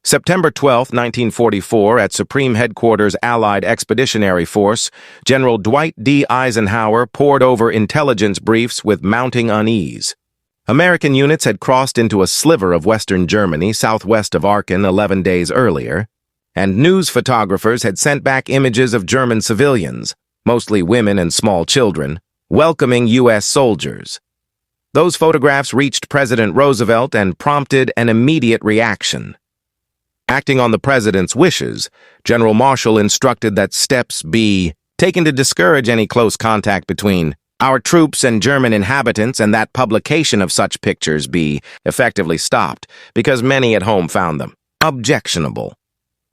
September 12, 1944, at Supreme Headquarters Allied Expeditionary Force, General Dwight D. Eisenhower pored over intelligence briefs with mounting unease. American units had crossed into a sliver of Western Germany southwest of Aachen 11 days earlier, and news photographers had sent back images of German civilians, mostly women and small children, welcoming U.S. soldiers. Those photographs reached President Roosevelt and prompted an immediate reaction. Acting on the president's wishes, General Marshall instructed that steps be taken to discourage any close contact between our troops and German inhabitants, and that publication of such pictures be effectively stopped, because many at home found them objectionable.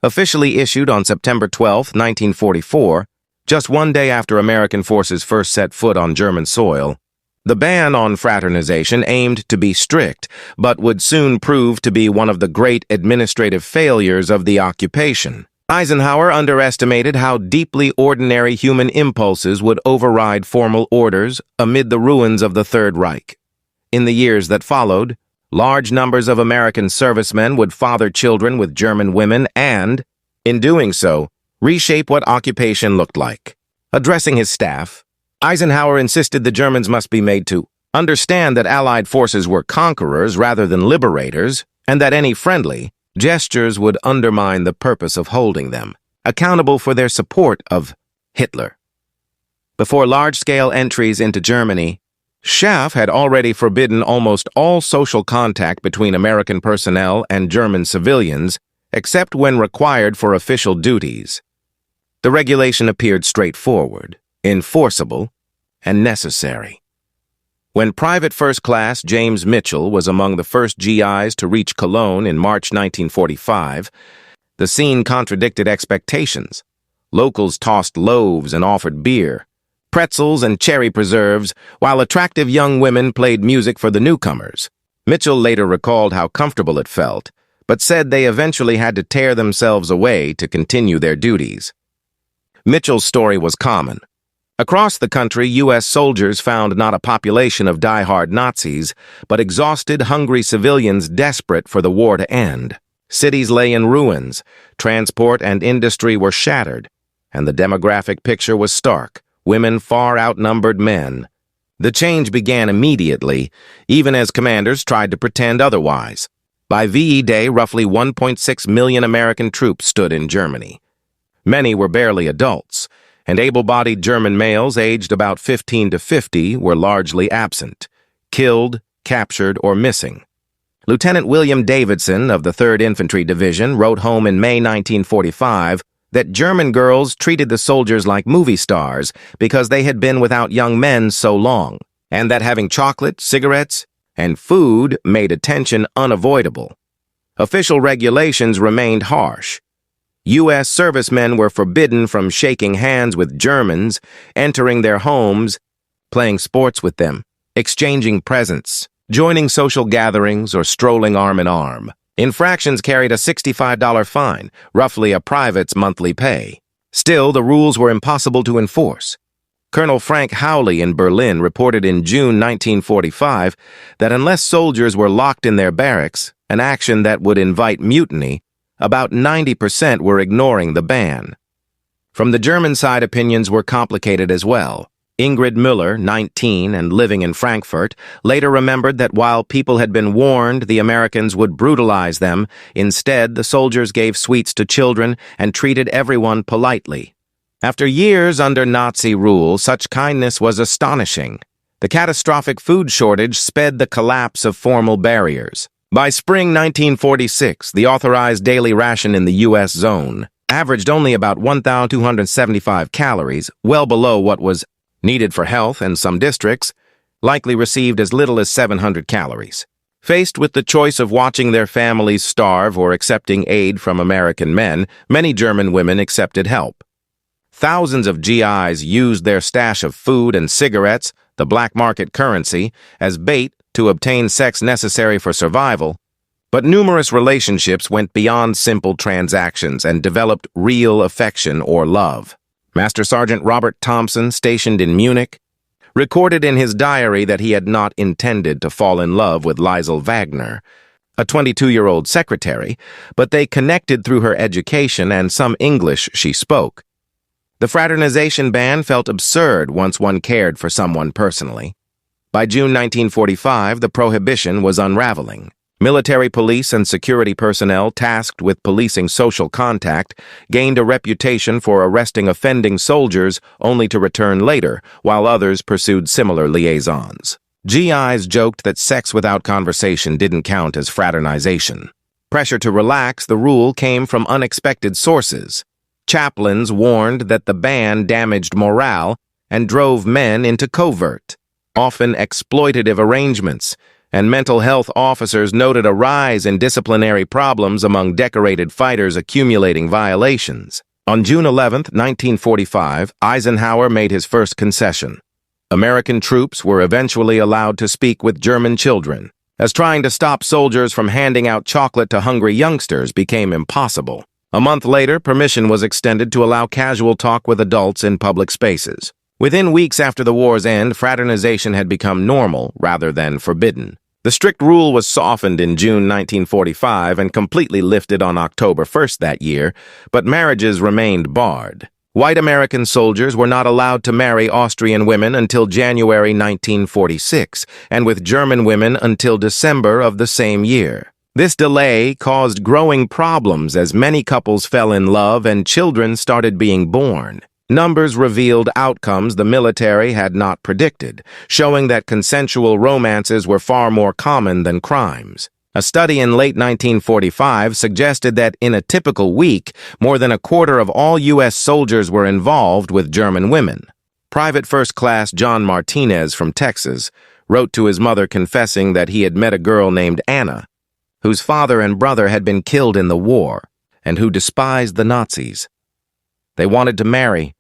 Officially issued on September 12, 1944, just one day after American forces first set foot on German soil, the ban on fraternization aimed to be strict, but would soon prove to be one of the great administrative failures of the occupation. Eisenhower underestimated how deeply ordinary human impulses would override formal orders amid the ruins of the Third Reich. In the years that followed, large numbers of American servicemen would father children with German women and, in doing so, reshape what occupation looked like. Addressing his staff, Eisenhower insisted the Germans must be made to understand that Allied forces were conquerors rather than liberators, and that any friendly gestures would undermine the purpose of holding them accountable for their support of Hitler. Before large-scale entries into Germany, Schaff had already forbidden almost all social contact between American personnel and German civilians, except when required for official duties. The regulation appeared straightforward, enforceable, and necessary. When Private First Class James Mitchell was among the first GIs to reach Cologne in March 1945, the scene contradicted expectations. Locals tossed loaves and offered beer, pretzels and cherry preserves, while attractive young women played music for the newcomers. Mitchell later recalled how comfortable it felt, but said they eventually had to tear themselves away to continue their duties. Mitchell's story was common. Across the country, U.S. soldiers found not a population of die-hard Nazis, but exhausted, hungry civilians desperate for the war to end. Cities lay in ruins, transport and industry were shattered, and the demographic picture was stark. Women far outnumbered men. The change began immediately, even as commanders tried to pretend otherwise. By VE Day, roughly 1.6 million American troops stood in Germany. Many were barely adults, and able-bodied German males aged about 15 to 50 were largely absent, killed, captured, or missing. Lieutenant William Davidson of the 3rd Infantry Division wrote home in May 1945 that German girls treated the soldiers like movie stars because they had been without young men so long, and that having chocolate, cigarettes, and food made attention unavoidable. Official regulations remained harsh. U.S. servicemen were forbidden from shaking hands with Germans, entering their homes, playing sports with them, exchanging presents, joining social gatherings, or strolling arm in arm. Infractions carried a $65 fine, roughly a private's monthly pay. Still, the rules were impossible to enforce. Colonel Frank Howley in Berlin reported in June 1945 that unless soldiers were locked in their barracks, an action that would invite mutiny, about 90% were ignoring the ban. From the German side, opinions were complicated as well. Ingrid Müller, 19 and living in Frankfurt, later remembered that while people had been warned the Americans would brutalize them, instead the soldiers gave sweets to children and treated everyone politely. After years under Nazi rule, such kindness was astonishing. The catastrophic food shortage sped the collapse of formal barriers. By spring 1946, the authorized daily ration in the U.S. zone averaged only about 1,275 calories, well below what was needed for health, and some districts likely received as little as 700 calories. Faced with the choice of watching their families starve or accepting aid from American men, many German women accepted help. Thousands of GIs used their stash of food and cigarettes, the black market currency, as bait to obtain sex necessary for survival, but numerous relationships went beyond simple transactions and developed real affection or love. Master Sergeant Robert Thompson, stationed in Munich, recorded in his diary that he had not intended to fall in love with Liesl Wagner, a 22-year-old secretary, but they connected through her education and some English she spoke. The fraternization ban felt absurd once one cared for someone personally. By June 1945, the prohibition was unraveling. Military police and security personnel tasked with policing social contact gained a reputation for arresting offending soldiers only to return later, while others pursued similar liaisons. GIs joked that sex without conversation didn't count as fraternization. Pressure to relax the rule came from unexpected sources. Chaplains warned that the ban damaged morale and drove men into covert, often exploitative arrangements, and mental health officers noted a rise in disciplinary problems among decorated fighters accumulating violations. On June 11, 1945, Eisenhower made his first concession. American troops were eventually allowed to speak with German children, as trying to stop soldiers from handing out chocolate to hungry youngsters became impossible. A month later, permission was extended to allow casual talk with adults in public spaces. Within weeks after the war's end, fraternization had become normal rather than forbidden. The strict rule was softened in June 1945 and completely lifted on October 1st that year, but marriages remained barred. White American soldiers were not allowed to marry Austrian women until January 1946, and with German women until December of the same year. This delay caused growing problems as many couples fell in love and children started being born. Numbers revealed outcomes the military had not predicted, showing that consensual romances were far more common than crimes. A study in late 1945 suggested that in a typical week, more than a quarter of all U.S. soldiers were involved with German women. Private First Class John Martinez from Texas wrote to his mother confessing that he had met a girl named Anna, whose father and brother had been killed in the war, and who despised the Nazis. They wanted to marry,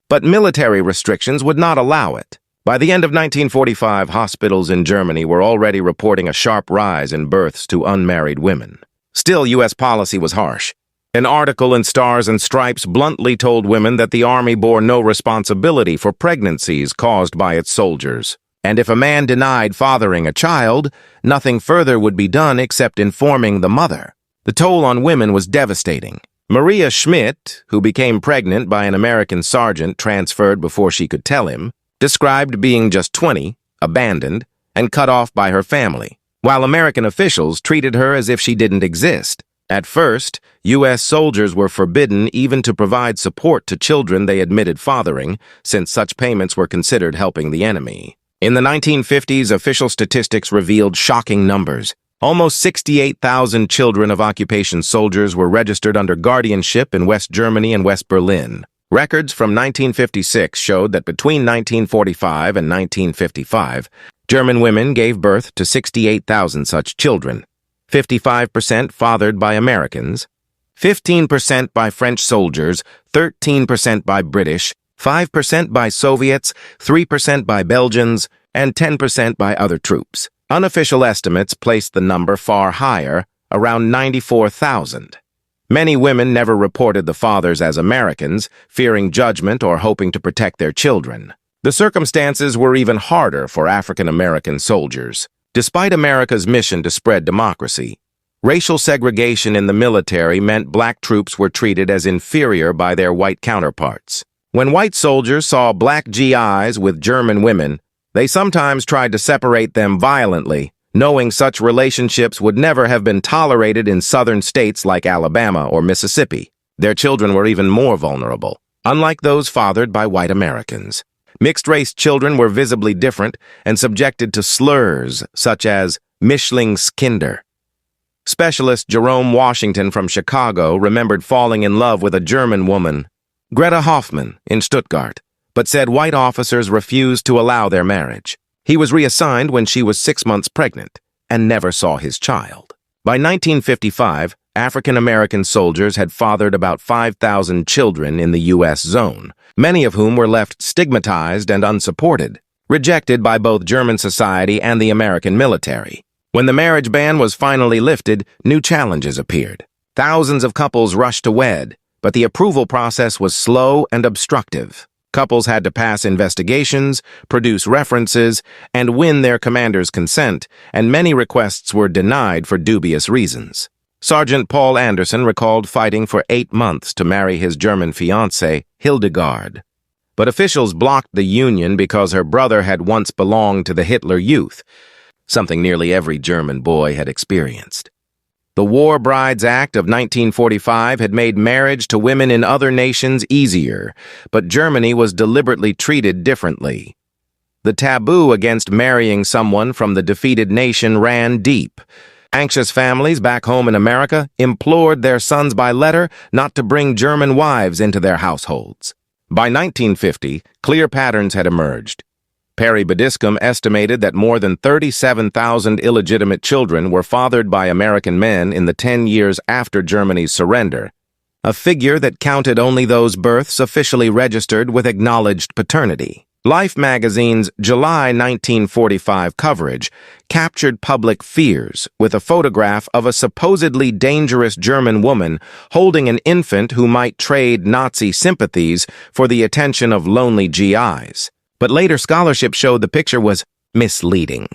but military restrictions would not allow it. By the end of 1945, hospitals in Germany were already reporting a sharp rise in births to unmarried women. Still, U.S. policy was harsh. An article in Stars and Stripes bluntly told women that the Army bore no responsibility for pregnancies caused by its soldiers. And if a man denied fathering a child, nothing further would be done except informing the mother. The toll on women was devastating. Maria Schmidt, who became pregnant by an American sergeant transferred before she could tell him, described being just 20, abandoned, and cut off by her family, while American officials treated her as if she didn't exist. At first, U.S. soldiers were forbidden even to provide support to children they admitted fathering, since such payments were considered helping the enemy. In the 1950s, official statistics revealed shocking numbers. Almost 68,000 children of occupation soldiers were registered under guardianship in West Germany and West Berlin. Records from 1956 showed that between 1945 and 1955, German women gave birth to 68,000 such children, 55% fathered by Americans, 15% by French soldiers, 13% by British, 5% by Soviets, 3% by Belgians, and 10% by other troops. Unofficial estimates placed the number far higher, around 94,000. Many women never reported the fathers as Americans, fearing judgment or hoping to protect their children. The circumstances were even harder for African American soldiers. Despite America's mission to spread democracy, racial segregation in the military meant black troops were treated as inferior by their white counterparts. When white soldiers saw black GIs with German women, they sometimes tried to separate them violently, knowing such relationships would never have been tolerated in southern states like Alabama or Mississippi. Their children were even more vulnerable, unlike those fathered by white Americans. Mixed-race children were visibly different and subjected to slurs such as Mischlingskinder. Specialist Jerome Washington from Chicago remembered falling in love with a German woman, Greta Hoffman, in Stuttgart, but said white officers refused to allow their marriage. He was reassigned when she was 6 months pregnant and never saw his child. By 1955, African-American soldiers had fathered about 5,000 children in the U.S. zone, many of whom were left stigmatized and unsupported, rejected by both German society and the American military. When the marriage ban was finally lifted, new challenges appeared. Thousands of couples rushed to wed, but the approval process was slow and obstructive. Couples had to pass investigations, produce references, and win their commander's consent, and many requests were denied for dubious reasons. Sergeant Paul Anderson recalled fighting for 8 months to marry his German fiancée, Hildegard. But officials blocked the union because her brother had once belonged to the Hitler Youth, something nearly every German boy had experienced. The War Brides Act of 1945 had made marriage to women in other nations easier, but Germany was deliberately treated differently. The taboo against marrying someone from the defeated nation ran deep. Anxious families back home in America implored their sons by letter not to bring German wives into their households. By 1950, clear patterns had emerged. Perry Badiscom estimated that more than 37,000 illegitimate children were fathered by American men in the 10 years after Germany's surrender, a figure that counted only those births officially registered with acknowledged paternity. Life magazine's July 1945 coverage captured public fears with a photograph of a supposedly dangerous German woman holding an infant who might trade Nazi sympathies for the attention of lonely GIs. But later scholarship showed the picture was misleading.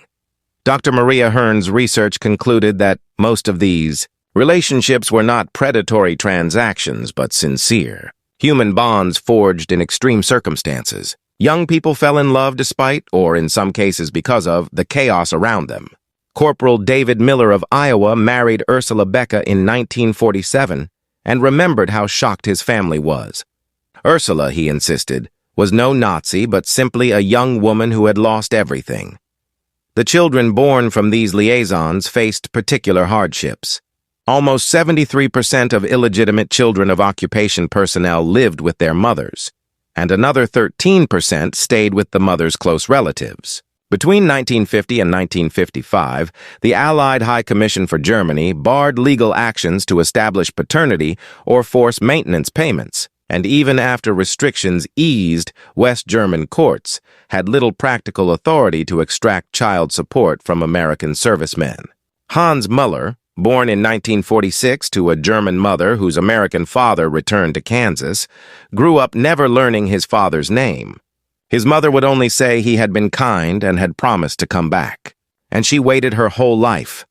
Dr. Maria Hearn's research concluded that most of these relationships were not predatory transactions, but sincere. Human bonds forged in extreme circumstances. Young people fell in love despite, or in some cases because of, the chaos around them. Corporal David Miller of Iowa married Ursula Becca in 1947 and remembered how shocked his family was. Ursula, he insisted, was no Nazi, but simply a young woman who had lost everything. The children born from these liaisons faced particular hardships. Almost 73% of illegitimate children of occupation personnel lived with their mothers, and another 13% stayed with the mother's close relatives. Between 1950 and 1955, the Allied High Commission for Germany barred legal actions to establish paternity or force maintenance payments. And even after restrictions eased, West German courts had little practical authority to extract child support from American servicemen. Hans Muller, born in 1946 to a German mother whose American father returned to Kansas, grew up never learning his father's name. His mother would only say he had been kind and had promised to come back, and she waited her whole life.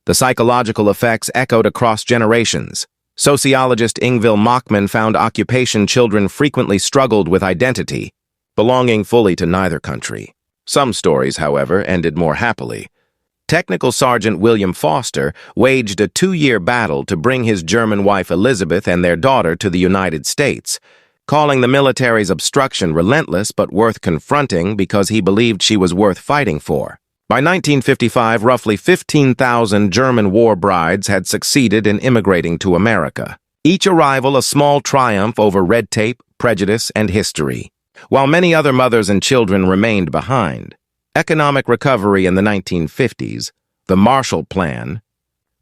The psychological effects echoed across generations. Sociologist Ingvild Mockman found occupation children frequently struggled with identity, belonging fully to neither country. Some stories, however, ended more happily. Technical Sergeant William Foster waged a 2-year battle to bring his German wife Elizabeth and their daughter to the United States, calling the military's obstruction relentless but worth confronting because he believed she was worth fighting for. By 1955, roughly 15,000 German war brides had succeeded in immigrating to America, each arrival a small triumph over red tape, prejudice, and history. While many other mothers and children remained behind, economic recovery in the 1950s, the Marshall Plan,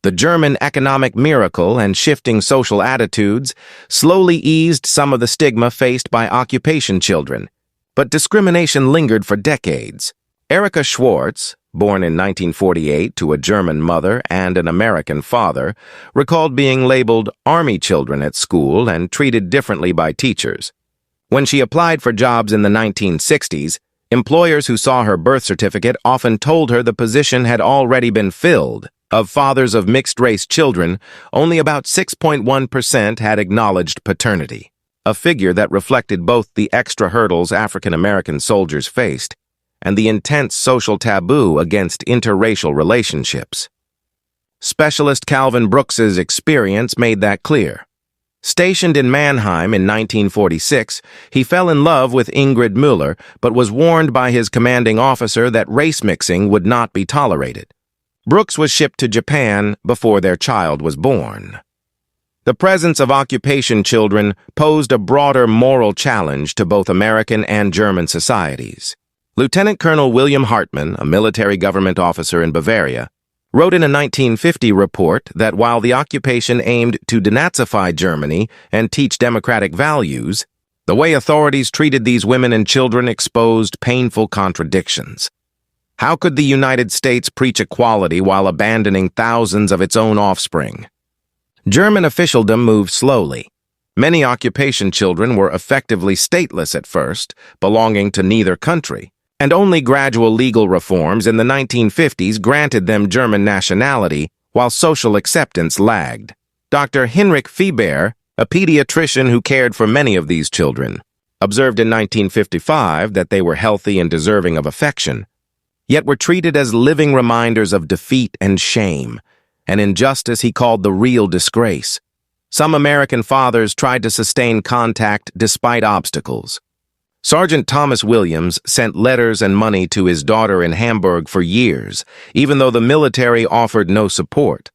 the German economic miracle, and shifting social attitudes slowly eased some of the stigma faced by occupation children, but discrimination lingered for decades. Erika Schwartz, born in 1948 to a German mother and an American father, recalled being labeled army children at school and treated differently by teachers. When she applied for jobs in the 1960s, employers who saw her birth certificate often told her the position had already been filled. Of fathers of mixed-race children, only about 6.1% had acknowledged paternity, a figure that reflected both the extra hurdles African-American soldiers faced and the intense social taboo against interracial relationships. Specialist Calvin Brooks's experience made that clear. Stationed in Mannheim in 1946, he fell in love with Ingrid Müller, but was warned by his commanding officer that race mixing would not be tolerated. Brooks was shipped to Japan before their child was born. The presence of occupation children posed a broader moral challenge to both American and German societies. Lieutenant Colonel William Hartmann, a military government officer in Bavaria, wrote in a 1950 report that while the occupation aimed to denazify Germany and teach democratic values, the way authorities treated these women and children exposed painful contradictions. How could the United States preach equality while abandoning thousands of its own offspring? German officialdom moved slowly. Many occupation children were effectively stateless at first, belonging to neither country, and only gradual legal reforms in the 1950s granted them German nationality while social acceptance lagged. Dr. Heinrich Fieber, a pediatrician who cared for many of these children, observed in 1955 that they were healthy and deserving of affection, yet were treated as living reminders of defeat and shame, an injustice he called the real disgrace. Some American fathers tried to sustain contact despite obstacles. Sergeant Thomas Williams sent letters and money to his daughter in Hamburg for years, even though the military offered no support.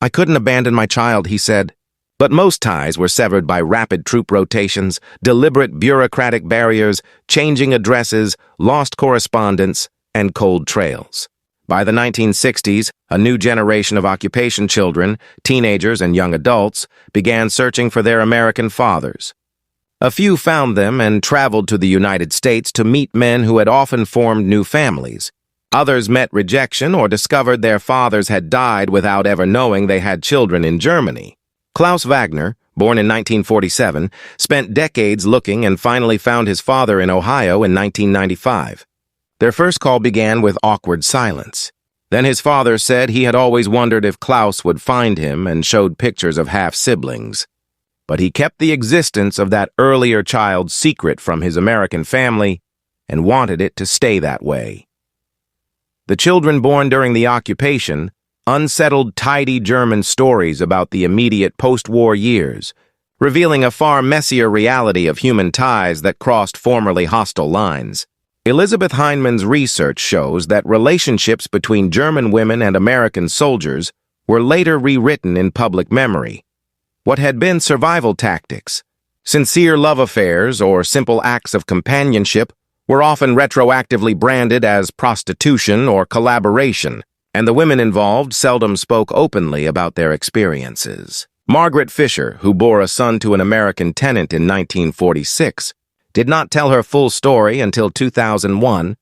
"I couldn't abandon my child," he said. But most ties were severed by rapid troop rotations, deliberate bureaucratic barriers, changing addresses, lost correspondence, and cold trails. By the 1960s, a new generation of occupation children, teenagers and young adults, began searching for their American fathers. A few found them and traveled to the United States to meet men who had often formed new families. Others met rejection or discovered their fathers had died without ever knowing they had children in Germany. Klaus Wagner, born in 1947, spent decades looking and finally found his father in Ohio in 1995. Their first call began with awkward silence. Then his father said he had always wondered if Klaus would find him and showed pictures of half-siblings. But he kept the existence of that earlier child secret from his American family and wanted it to stay that way. The children born during the occupation unsettled tidy German stories about the immediate post-war years, revealing a far messier reality of human ties that crossed formerly hostile lines. Elizabeth Heinemann's research shows that relationships between German women and American soldiers were later rewritten in public memory. What had been survival tactics, sincere love affairs, or simple acts of companionship were often retroactively branded as prostitution or collaboration, and the women involved seldom spoke openly about their experiences. Margaret Fisher, who bore a son to an American tenant in 1946, did not tell her full story until 2001,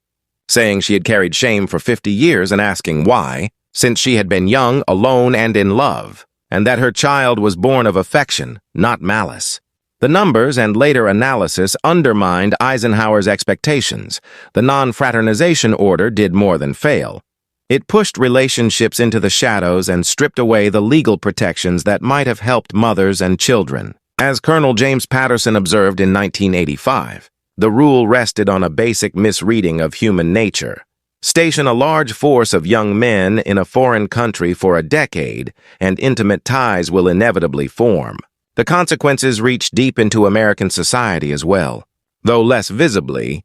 saying she had carried shame for 50 years and asking why, since she had been young, alone, and in love, and that her child was born of affection, not malice. The numbers and later analysis undermined Eisenhower's expectations. The non-fraternization order did more than fail. It pushed relationships into the shadows and stripped away the legal protections that might have helped mothers and children. As Colonel James Patterson observed in 1985, the rule rested on a basic misreading of human nature. Station a large force of young men in a foreign country for a decade, and intimate ties will inevitably form. The consequences reach deep into American society as well. Though less visibly,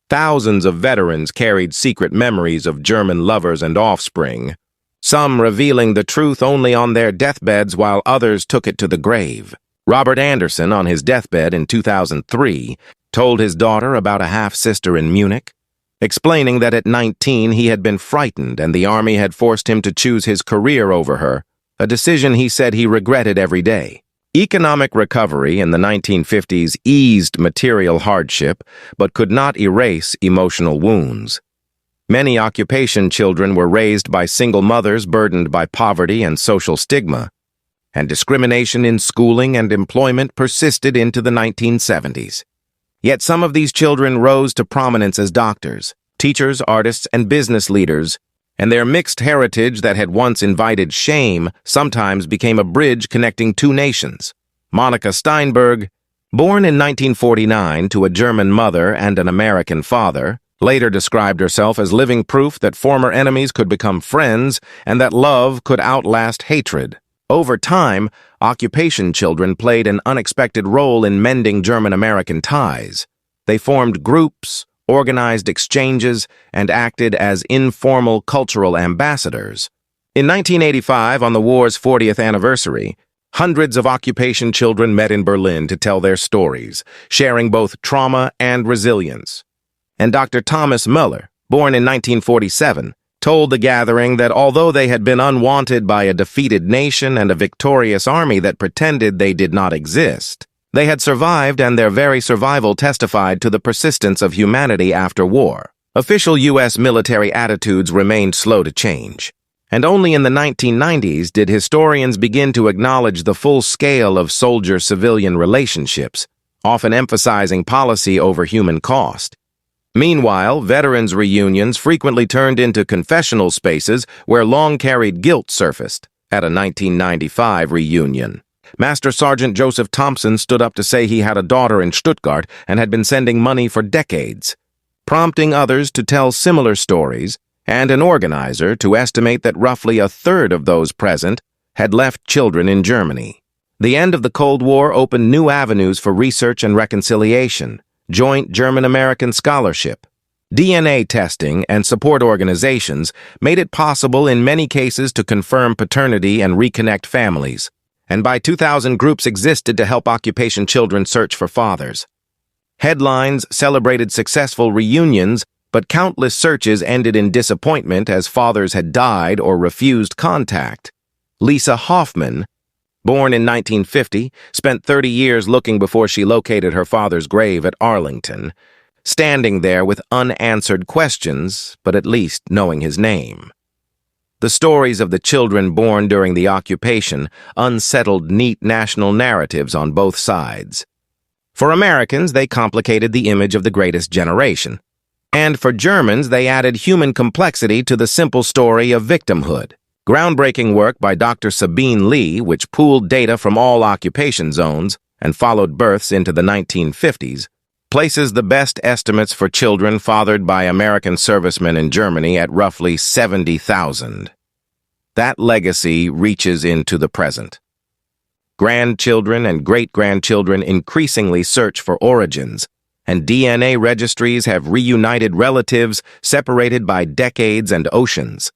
thousands of veterans carried secret memories of German lovers and offspring, some revealing the truth only on their deathbeds while others took it to the grave. Robert Anderson, on his deathbed in 2003, told his daughter about a half-sister in Munich, explaining that at 19 he had been frightened and the army had forced him to choose his career over her, a decision he said he regretted every day. Economic recovery in the 1950s eased material hardship, but could not erase emotional wounds. Many occupation children were raised by single mothers burdened by poverty and social stigma, and discrimination in schooling and employment persisted into the 1970s. Yet some of these children rose to prominence as doctors, teachers, artists, and business leaders, and their mixed heritage that had once invited shame sometimes became a bridge connecting two nations. Monica Steinberg, born in 1949 to a German mother and an American father, later described herself as living proof that former enemies could become friends and that love could outlast hatred. Over time, occupation children played an unexpected role in mending German-American ties. They formed groups, organized exchanges, and acted as informal cultural ambassadors. In 1985, on the war's 40th anniversary, hundreds of occupation children met in Berlin to tell their stories, sharing both trauma and resilience. And Dr. Thomas Müller, born in 1947, told the gathering that although they had been unwanted by a defeated nation and a victorious army that pretended they did not exist, they had survived, and their very survival testified to the persistence of humanity after war. Official U.S. military attitudes remained slow to change, And only in the 1990s did historians begin to acknowledge the full scale of soldier-civilian relationships, often emphasizing policy over human cost. Meanwhile, veterans' reunions frequently turned into confessional spaces where long-carried guilt surfaced. At a 1995 reunion, Master Sergeant Joseph Thompson stood up to say he had a daughter in Stuttgart and had been sending money for decades, prompting others to tell similar stories, and an organizer to estimate that roughly a third of those present had left children in Germany. The end of the Cold War opened new avenues for research and reconciliation, joint German-American scholarship, DNA testing, and support organizations made it possible in many cases to confirm paternity and reconnect families, and by 2000 groups existed to help occupation children search for fathers. Headlines celebrated successful reunions, but countless searches ended in disappointment as fathers had died or refused contact. Lisa Hoffman, born in 1950, spent 30 years looking before she located her father's grave at Arlington, standing there with unanswered questions, but at least knowing his name. The stories of the children born during the occupation unsettled neat national narratives on both sides. For Americans, they complicated the image of the greatest generation. And for Germans, they added human complexity to the simple story of victimhood. Groundbreaking work by Dr. Sabine Lee, which pooled data from all occupation zones and followed births into the 1950s, places the best estimates for children fathered by American servicemen in Germany at roughly 70,000. That legacy reaches into the present. Grandchildren and great-grandchildren increasingly search for origins, and DNA registries have reunited relatives separated by decades and oceans.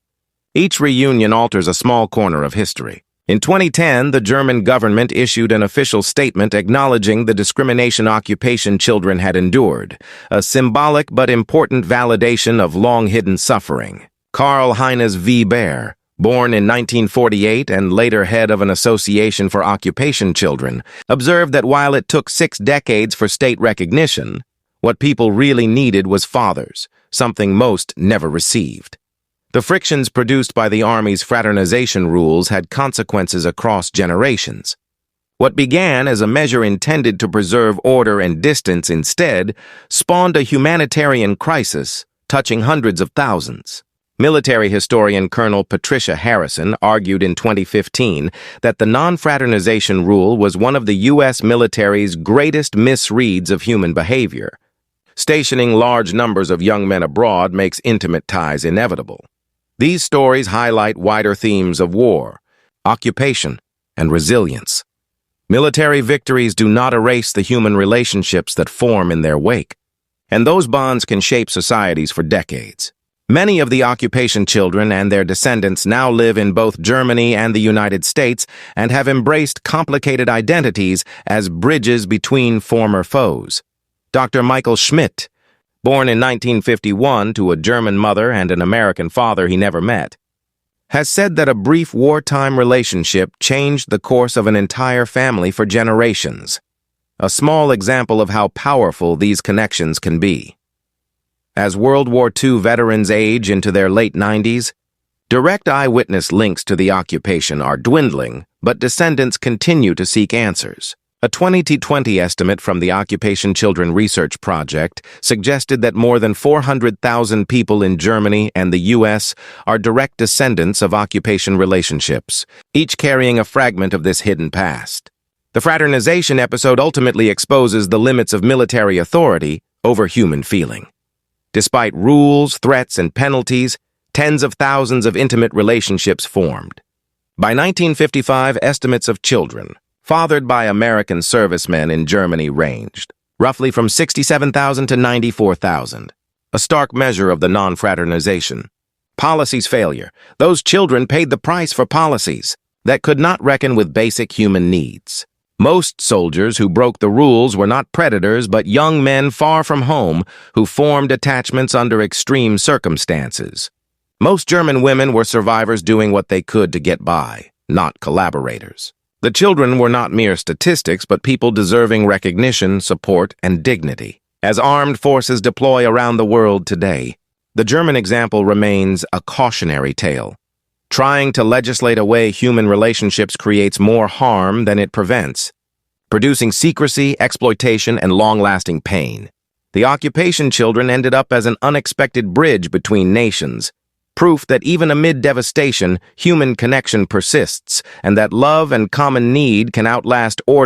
Each reunion alters a small corner of history. In 2010, the German government issued an official statement acknowledging the discrimination occupation children had endured, a symbolic but important validation of long-hidden suffering. Karl Heinz Weber, born in 1948 and later head of an association for occupation children, observed that while it took 6 decades for state recognition, what people really needed was fathers, something most never received. The frictions produced by the Army's fraternization rules had consequences across generations. What began as a measure intended to preserve order and distance instead spawned a humanitarian crisis touching hundreds of thousands. Military historian Colonel Patricia Harrison argued in 2015 that the non-fraternization rule was one of the U.S. military's greatest misreads of human behavior. Stationing large numbers of young men abroad makes intimate ties inevitable. These stories highlight wider themes of war, occupation, and resilience. Military victories do not erase the human relationships that form in their wake, and those bonds can shape societies for decades. Many of the occupation children and their descendants now live in both Germany and the United States and have embraced complicated identities as bridges between former foes. Dr. Michael Schmidt, born in 1951 to a German mother and an American father he never met, has said that a brief wartime relationship changed the course of an entire family for generations. A small example of how powerful these connections can be. As World War II veterans age into their late 90s, direct eyewitness links to the occupation are dwindling, but descendants continue to seek answers. A 2020 estimate from the Occupation Children Research Project suggested that more than 400,000 people in Germany and the U.S. are direct descendants of occupation relationships, each carrying a fragment of this hidden past. The fraternization episode ultimately exposes the limits of military authority over human feeling. Despite rules, threats, and penalties, tens of thousands of intimate relationships formed. By 1955, estimates of children fathered by American servicemen in Germany ranged, roughly from 67,000 to 94,000, a stark measure of the non-fraternization. Policy's failure. Those children paid the price for policies that could not reckon with basic human needs. Most soldiers who broke the rules were not predators but young men far from home who formed attachments under extreme circumstances. Most German women were survivors doing what they could to get by, not collaborators. The children were not mere statistics, but people deserving recognition, support, and dignity. As armed forces deploy around the world today, the German example remains a cautionary tale. Trying to legislate away human relationships creates more harm than it prevents, producing secrecy, exploitation, and long-lasting pain. The occupation children ended up as an unexpected bridge between nations, proof that even amid devastation, human connection persists, and that love and common need can outlast order.